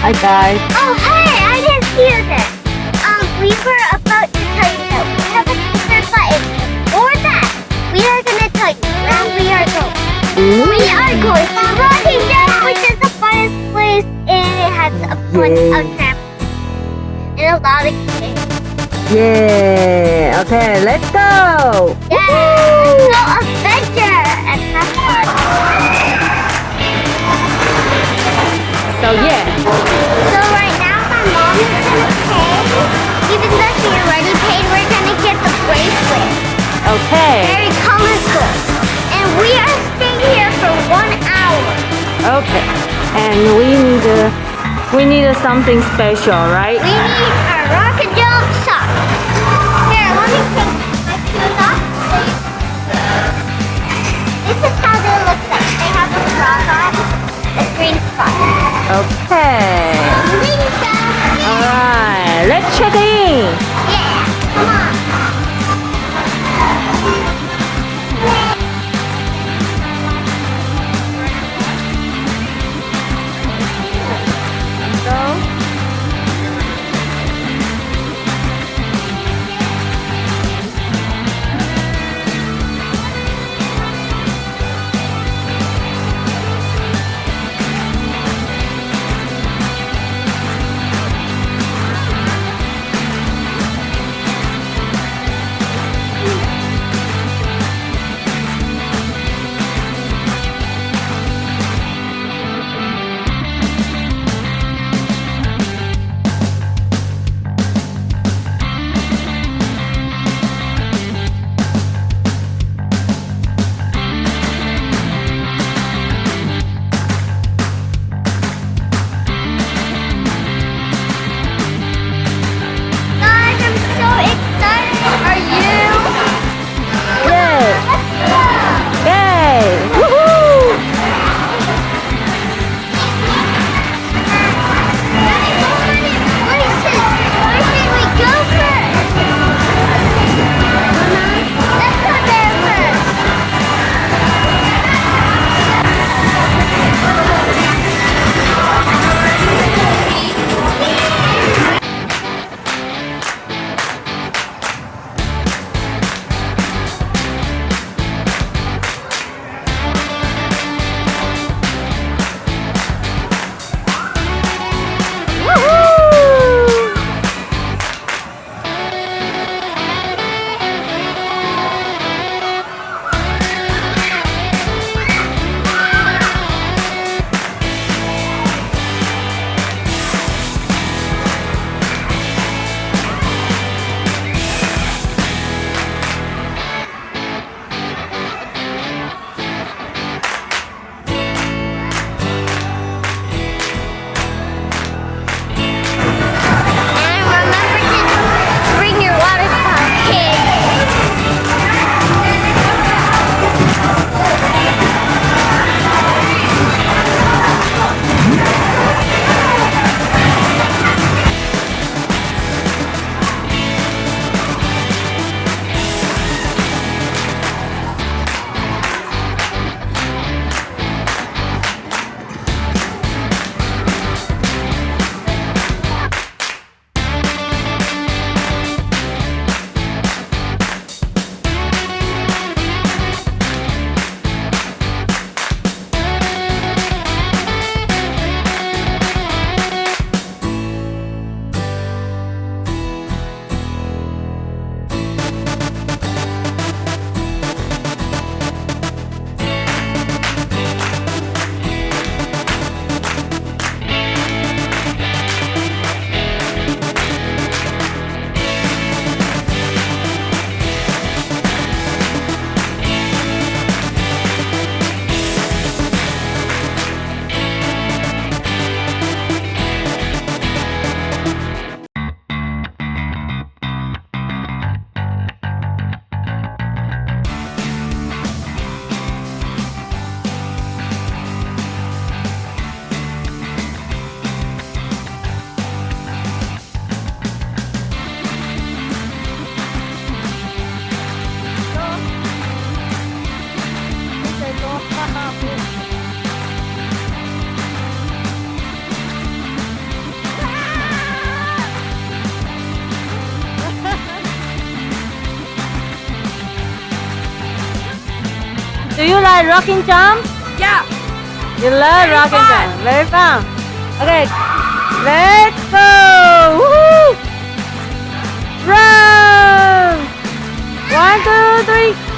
Hi guys. Oh, hey, I didn't hear that. We were about to tell you that we have a secret button. For that, we are going to tell you where we are going. We are going to Rockin, which is the funnest place, and it has a bunch of trampolines and a lot of kids. Yeah. Okay, let's go. Yeah, let's go adventure and have fun. So yeah. So right now, my mom is going to pay. Even though she already paid, we're going to get the bracelet. Okay. Very colorful. And we are staying here for 1 hour. Okay. And we need something special, right? We need a rocket jump sock. Here, let me take my shoes off. This is how they look like. They have a frog on, a green spot. Okay. Lisa! Alright, let's check in. Yeah, come on. you like rocking jump? Yeah. You love Very rocking fun. jump. Very fun. Okay, let's go. Woo! Run! 1, 2, 3.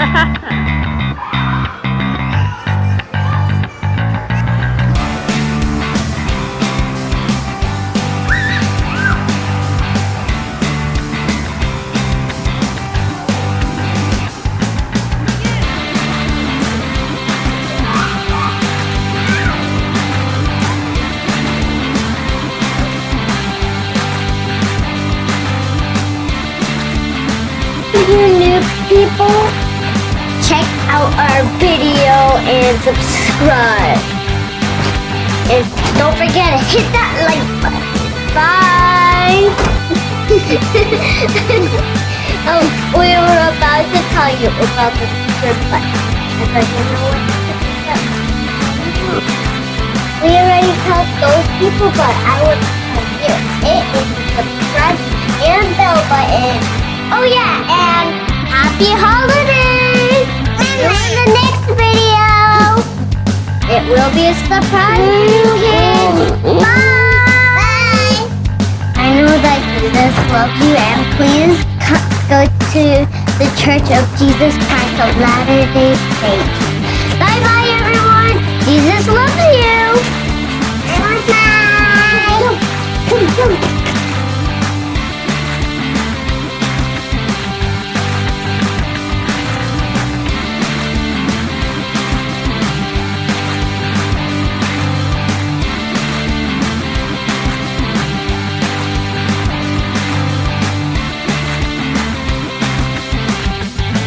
You new people, check out our video and subscribe. And don't forget to hit that like button. Bye. We were about to tell you about the subscribe button. But you know what? We already told those people, but I will tell you. It is the subscribe and bell button. Oh yeah, and happy holidays! See you in the next video! It will be a surprise for you kids! Bye! I know that Jesus loves you, and please go to the Church of Jesus Christ of Latter-day Saints. Bye bye everyone! Jesus loves you!